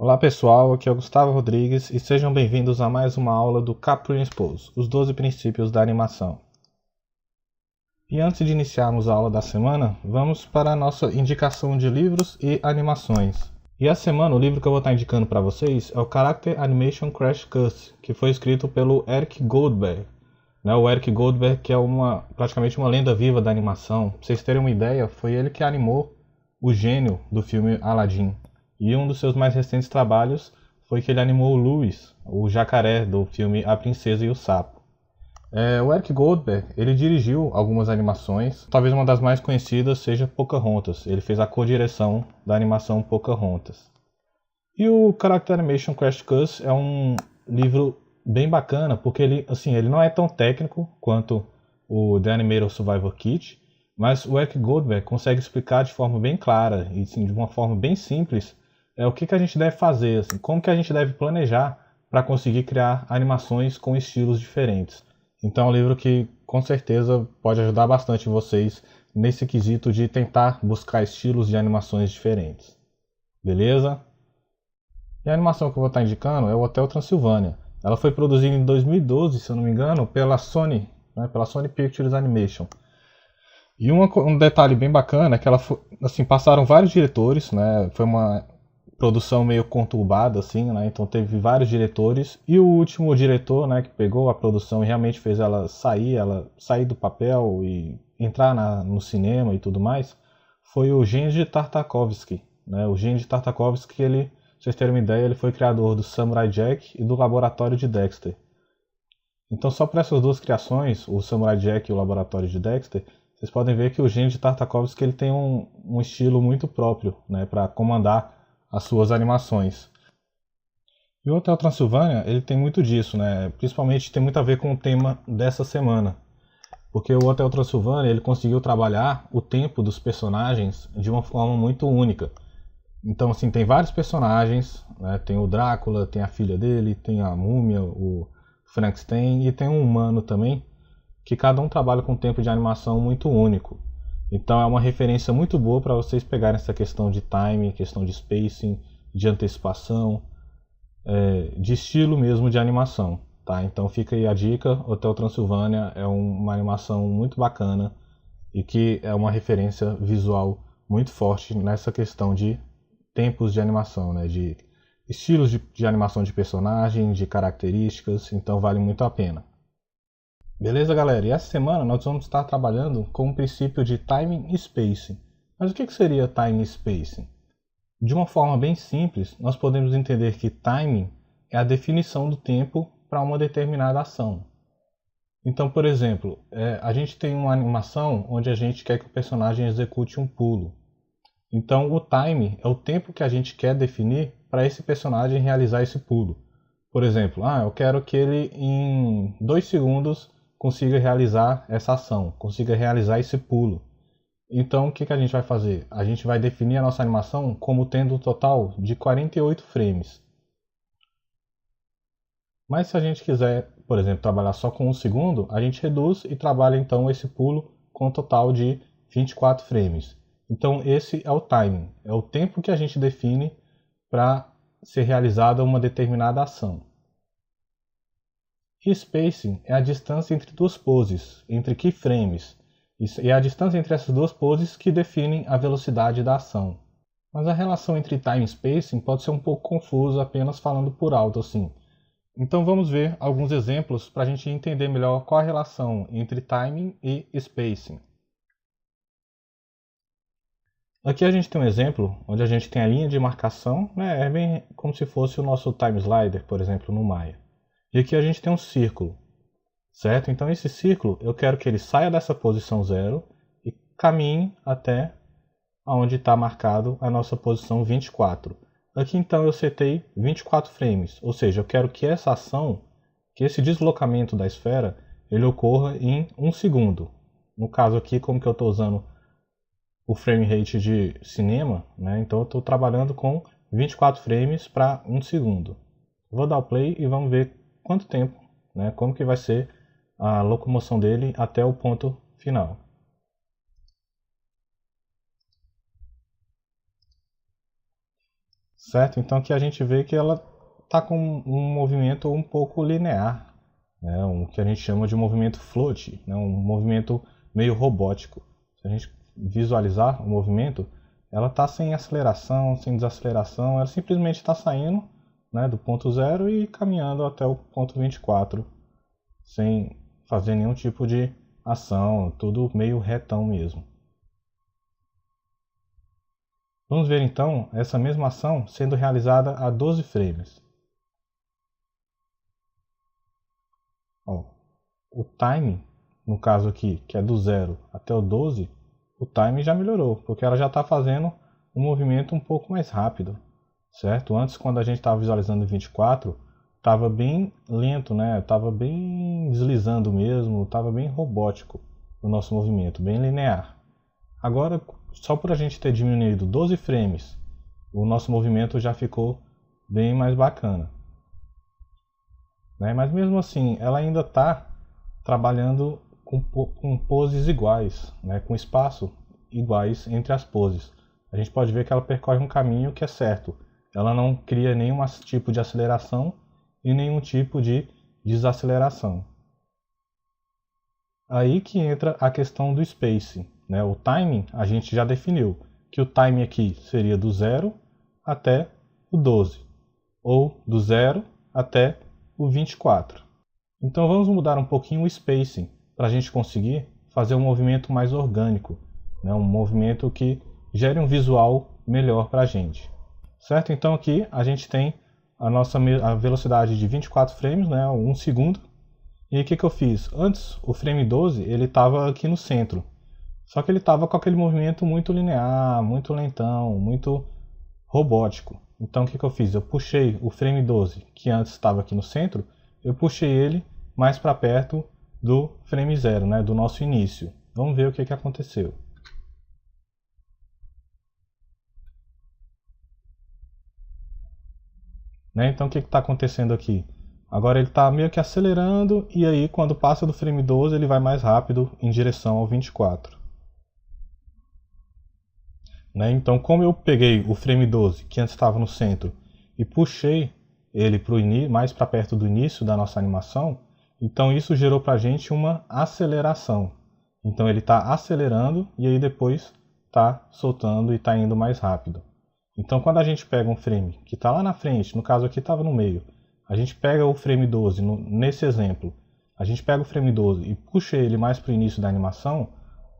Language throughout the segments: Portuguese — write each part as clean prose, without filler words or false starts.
Olá pessoal, aqui é o Gustavo Rodrigues e sejam bem-vindos a mais uma aula do Cap-Principles, os 12 princípios da animação. E antes de iniciarmos a aula da semana, vamos para a nossa indicação de livros e animações. E a semana, o livro que eu vou estar indicando para vocês é o Character Animation Crash Course, que foi escrito pelo Eric Goldberg. O Eric Goldberg, que é praticamente uma lenda viva da animação. Para vocês terem uma ideia, foi ele que animou o gênio do filme Aladdin. E um dos seus mais recentes trabalhos foi que ele animou o Louis, o jacaré do filme A Princesa e o Sapo. O Eric Goldberg, ele dirigiu algumas animações, talvez uma das mais conhecidas seja Pocahontas. Ele fez a co-direção da animação Pocahontas. E o Character Animation Crash Course é um livro bem bacana, porque ele não é tão técnico quanto o The Animator Survival Kit, mas o Eric Goldberg consegue explicar de forma bem clara e de uma forma bem simples o que a gente deve fazer, como que a gente deve planejar para conseguir criar animações com estilos diferentes. Então é um livro que com certeza pode ajudar bastante vocês nesse quesito de tentar buscar estilos de animações diferentes. Beleza? E a animação que eu vou estar indicando é o Hotel Transilvânia. Ela foi produzida em 2012, se eu não me engano, pela Sony, pela Sony Pictures Animation. E um detalhe bem bacana é que passaram vários diretores, foi uma produção meio conturbada, então teve vários diretores, e o último diretor, que pegou a produção e realmente fez ela sair do papel e entrar no cinema e tudo mais, foi o Genndy Tartakovsky. O Genndy Tartakovsky, pra vocês terem uma ideia, ele foi criador do Samurai Jack e do Laboratório de Dexter. Então só por essas duas criações, o Samurai Jack e o Laboratório de Dexter, vocês podem ver que o Genndy Tartakovsky ele tem um estilo muito próprio, para comandar as suas animações. E o Hotel Transilvânia, ele tem muito disso, principalmente tem muito a ver com o tema dessa semana. Porque o Hotel Transilvânia, ele conseguiu trabalhar o tempo dos personagens de uma forma muito única. Então, tem vários personagens, tem o Drácula, tem a filha dele, tem a múmia, o Frankenstein e tem um humano também, que cada um trabalha com um tempo de animação muito único. Então é uma referência muito boa para vocês pegarem essa questão de timing, questão de spacing, de antecipação, de estilo mesmo de animação. Tá? Então fica aí a dica, Hotel Transilvânia é uma animação muito bacana e que é uma referência visual muito forte nessa questão de tempos de animação, de estilos de animação de personagem, de características, então vale muito a pena. Beleza, galera? E essa semana nós vamos estar trabalhando com o princípio de timing e spacing. Mas o que seria timing e spacing? De uma forma bem simples, nós podemos entender que timing é a definição do tempo para uma determinada ação. Então, por exemplo, a gente tem uma animação onde a gente quer que o personagem execute um pulo. Então, o time é o tempo que a gente quer definir para esse personagem realizar esse pulo. Por exemplo, eu quero que ele em 2 segundos consiga realizar essa ação, consiga realizar esse pulo. Então, o que a gente vai fazer? A gente vai definir a nossa animação como tendo um total de 48 frames. Mas se a gente quiser, por exemplo, trabalhar só com 1 segundo, a gente reduz e trabalha então esse pulo com um total de 24 frames. Então, esse é o timing, é o tempo que a gente define para ser realizada uma determinada ação. E spacing é a distância entre duas poses, entre keyframes, e é a distância entre essas duas poses que definem a velocidade da ação. Mas a relação entre time e spacing pode ser um pouco confusa apenas falando por alto assim. Então vamos ver alguns exemplos para a gente entender melhor qual a relação entre timing e spacing. Aqui a gente tem um exemplo onde a gente tem a linha de marcação, é bem como se fosse o nosso time slider, por exemplo, no Maya. E aqui a gente tem um círculo, certo? Então esse círculo eu quero que ele saia dessa posição 0 e caminhe até onde está marcado a nossa posição 24. Aqui então eu setei 24 frames, ou seja, eu quero que essa ação, que esse deslocamento da esfera, ele ocorra em 1 segundo. No caso aqui, como que eu estou usando o frame rate de cinema, então eu estou trabalhando com 24 frames para 1 segundo. Vou dar o play e vamos ver quanto tempo, como que vai ser a locomoção dele até o ponto final. certo? Então aqui a gente vê que ela está com um movimento um pouco linear, né? O que a gente chama de movimento float, né? Um movimento meio robótico. Se a gente visualizar o movimento, ela está sem aceleração, sem desaceleração, ela simplesmente está saindo, né, do ponto 0 e caminhando até o ponto 24, sem fazer nenhum tipo de ação, tudo meio retão mesmo. Vamos ver então essa mesma ação sendo realizada a 12 frames. Ó, o time, no caso aqui, que é do 0 até o 12, o time já melhorou, porque ela já está fazendo um movimento um pouco mais rápido, certo? Antes, quando a gente estava visualizando em 24, estava bem lento, né? Estava bem deslizando mesmo, estava bem robótico o nosso movimento, bem linear. Agora, só por a gente ter diminuído 12 frames, o nosso movimento já ficou bem mais bacana, né? Mas mesmo assim, ela ainda está trabalhando com poses iguais, né? Com espaço iguais entre as poses. A gente pode ver que ela percorre um caminho que é certo. Ela não cria nenhum tipo de aceleração e nenhum tipo de desaceleração. Aí que entra a questão do spacing, né? O timing a gente já definiu, que o timing aqui seria do 0 até o 12, ou do 0 até o 24. Então vamos mudar um pouquinho o spacing, para a gente conseguir fazer um movimento mais orgânico, né? Um movimento que gere um visual melhor para a gente. Certo? Então aqui a gente tem a velocidade de 24 frames, né? 1 segundo. E o que eu fiz? Antes, o frame 12 ele estava aqui no centro. Só que ele estava com aquele movimento muito linear, muito lentão, muito robótico. Então o que eu fiz? Eu puxei o frame 12, que antes estava aqui no centro, eu puxei ele mais para perto do frame 0, né, do nosso início. Vamos ver o que aconteceu. Né? Então o que está acontecendo aqui? Agora ele está meio que acelerando e aí quando passa do frame 12 ele vai mais rápido em direção ao 24. Né? Então como eu peguei o frame 12, que antes estava no centro, e puxei ele mais para perto do início da nossa animação, então isso gerou para a gente uma aceleração. Então ele está acelerando e aí depois está soltando e está indo mais rápido. Então quando a gente pega um frame que está lá na frente, no caso aqui estava no meio, a gente pega o frame 12, nesse exemplo, a gente pega o frame 12 e puxa ele mais para o início da animação,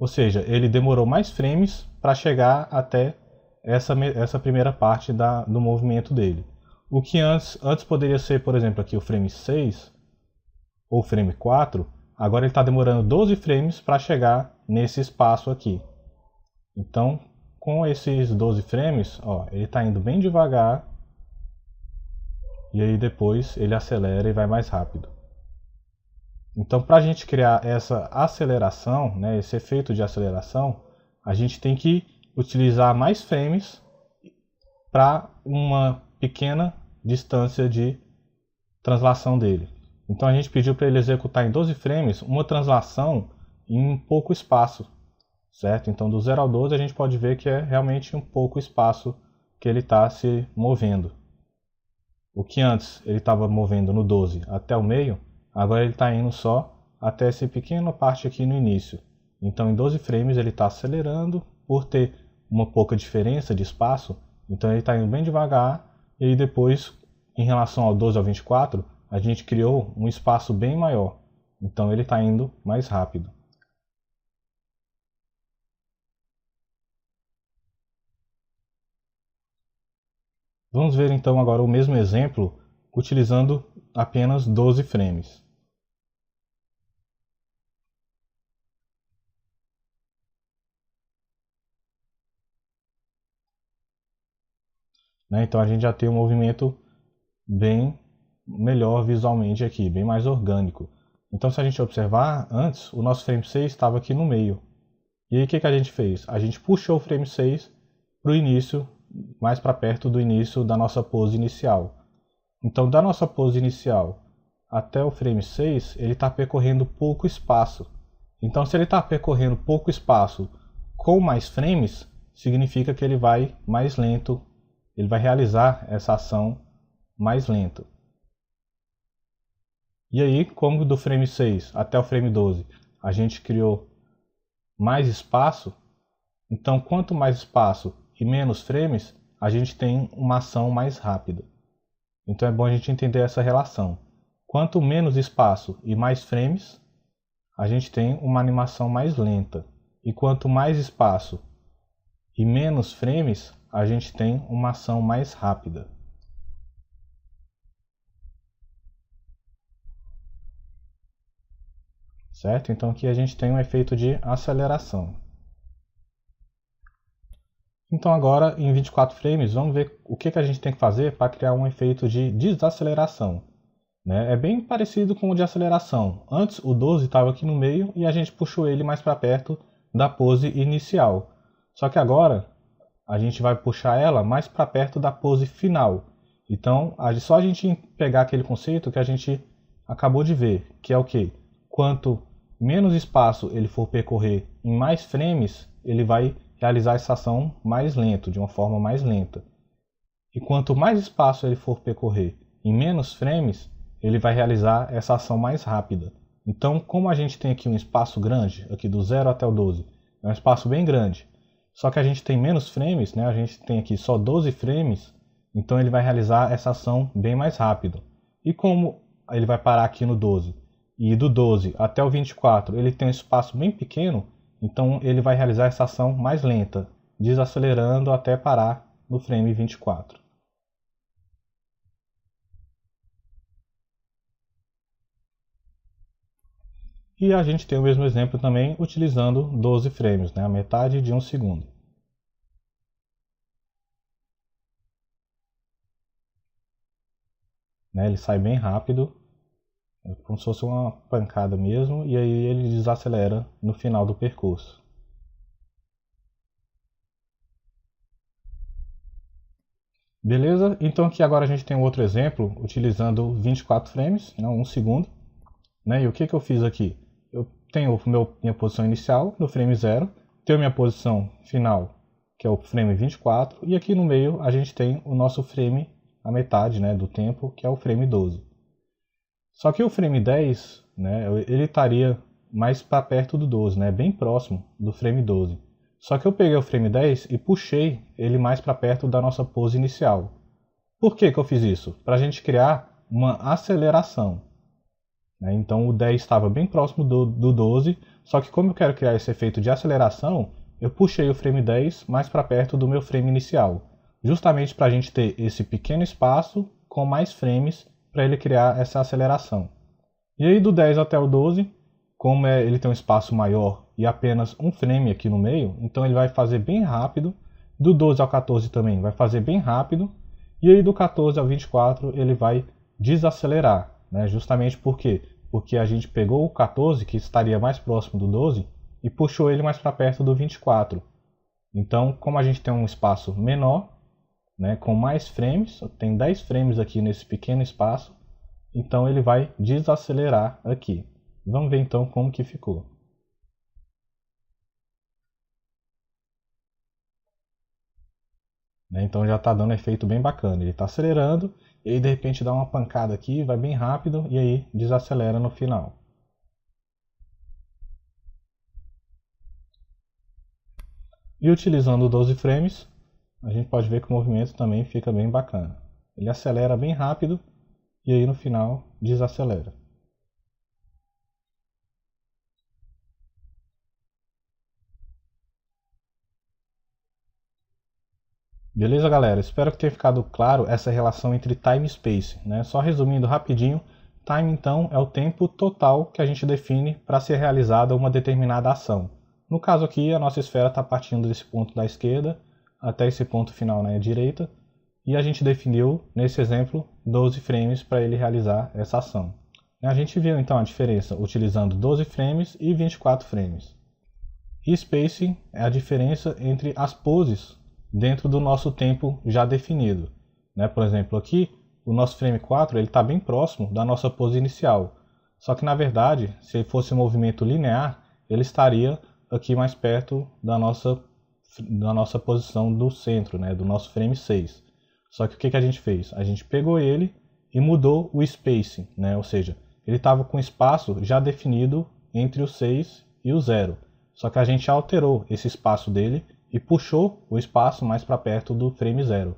ou seja, ele demorou mais frames para chegar até essa primeira parte do movimento dele. O que antes poderia ser, por exemplo, aqui o frame 6 ou frame 4, agora ele está demorando 12 frames para chegar nesse espaço aqui. Então, com esses 12 frames, ó, ele está indo bem devagar e aí depois ele acelera e vai mais rápido. Então, para a gente criar essa aceleração, né, esse efeito de aceleração, a gente tem que utilizar mais frames para uma pequena distância de translação dele. Então a gente pediu para ele executar em 12 frames uma translação em pouco espaço, certo? Então do 0 ao 12 a gente pode ver que é realmente um pouco espaço que ele está se movendo. O que antes ele estava movendo no 12 até o meio, agora ele está indo só até essa pequena parte aqui no início. Então em 12 frames ele está acelerando por ter uma pouca diferença de espaço, então ele está indo bem devagar e aí depois, em relação ao 12 ao 24, a gente criou um espaço bem maior, então ele está indo mais rápido. Vamos ver então agora o mesmo exemplo utilizando apenas 12 frames. Né? Então a gente já tem um movimento bem melhor visualmente aqui, bem mais orgânico. Então se a gente observar, antes o nosso frame 6 estava aqui no meio. E aí o que a gente fez? A gente puxou o frame 6 para o início, mais para perto do início da nossa pose inicial. Então da nossa pose inicial até o frame 6, ele está percorrendo pouco espaço. Então se ele está percorrendo pouco espaço com mais frames, significa que ele vai mais lento ele vai realizar essa ação mais lenta. E aí, como do frame 6 até o frame 12 a gente criou mais espaço, então quanto mais espaço e menos frames, a gente tem uma ação mais rápida. Então é bom a gente entender essa relação. Quanto menos espaço e mais frames, a gente tem uma animação mais lenta. E quanto mais espaço e menos frames, a gente tem uma ação mais rápida. Certo? Então aqui a gente tem um efeito de aceleração. Então agora em 24 frames, vamos ver o que a gente tem que fazer para criar um efeito de desaceleração. É bem parecido com o de aceleração. Antes o 12 estava aqui no meio e a gente puxou ele mais para perto da pose inicial. Só que agora a gente vai puxar ela mais para perto da pose final. Então só a gente pegar aquele conceito que a gente acabou de ver, que é o que? Quanto menos espaço ele for percorrer em mais frames, ele vai realizar essa ação mais lento, de uma forma mais lenta. E quanto mais espaço ele for percorrer em menos frames, ele vai realizar essa ação mais rápida. Então, como a gente tem aqui um espaço grande, aqui do 0 até o 12, é um espaço bem grande, só que a gente tem menos frames, a gente tem aqui só 12 frames, então ele vai realizar essa ação bem mais rápido. E como ele vai parar aqui no 12, e do 12 até o 24 ele tem um espaço bem pequeno, então ele vai realizar essa ação mais lenta, desacelerando até parar no frame 24. E a gente tem o mesmo exemplo também utilizando 12 frames, a metade de um segundo. Ele sai bem rápido, como se fosse uma pancada mesmo, e aí ele desacelera no final do percurso. Beleza? Então aqui agora a gente tem outro exemplo utilizando 24 frames, um segundo. E o que eu fiz aqui? Eu tenho minha posição inicial no frame 0, tenho minha posição final, que é o frame 24, e aqui no meio a gente tem o nosso frame, a metade do tempo, que é o frame 12. Só que o frame 10, ele estaria mais para perto do 12, bem próximo do frame 12. Só que eu peguei o frame 10 e puxei ele mais para perto da nossa pose inicial. Por que eu fiz isso? Para a gente criar uma aceleração. Então o 10 estava bem próximo do 12, só que como eu quero criar esse efeito de aceleração, eu puxei o frame 10 mais para perto do meu frame inicial, justamente para a gente ter esse pequeno espaço com mais frames para ele criar essa aceleração. E aí do 10 até o 12, como ele tem um espaço maior e apenas um frame aqui no meio, então ele vai fazer bem rápido. Do 12 ao 14 também vai fazer bem rápido. E aí do 14 ao 24 ele vai desacelerar. Justamente por quê? Porque a gente pegou o 14, que estaria mais próximo do 12, e puxou ele mais para perto do 24. Então, como a gente tem um espaço menor, com mais frames, tem 10 frames aqui nesse pequeno espaço, então ele vai desacelerar aqui. Vamos ver então como que ficou. Então já está dando um efeito bem bacana. Ele está acelerando, e aí de repente dá uma pancada aqui, vai bem rápido e aí desacelera no final. E utilizando 12 frames, a gente pode ver que o movimento também fica bem bacana. Ele acelera bem rápido e aí no final desacelera. Beleza, galera? Espero que tenha ficado claro essa relação entre time e space. Só resumindo rapidinho, time então é o tempo total que a gente define para ser realizada uma determinada ação. No caso aqui, a nossa esfera está partindo desse ponto da esquerda até esse ponto final na direita, e a gente definiu, nesse exemplo, 12 frames para ele realizar essa ação. A gente viu então a diferença utilizando 12 frames e 24 frames. E spacing é a diferença entre as poses dentro do nosso tempo já definido. Por exemplo, aqui o nosso frame 4 está bem próximo da nossa pose inicial. Só que na verdade, se ele fosse um movimento linear, ele estaria aqui mais perto da nossa posição do centro, do nosso frame 6. Só que o que a gente fez? A gente pegou ele e mudou o spacing, né? Ou seja, ele estava com espaço já definido entre o 6 e o 0. Só que a gente alterou esse espaço dele e puxou o espaço mais para perto do frame 0.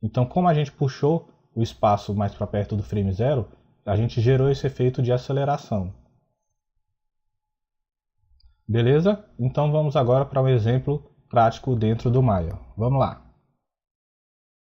Então, como a gente puxou o espaço mais para perto do frame 0, a gente gerou esse efeito de aceleração. Beleza? Então vamos agora para um exemplo prático dentro do Maya. Vamos lá.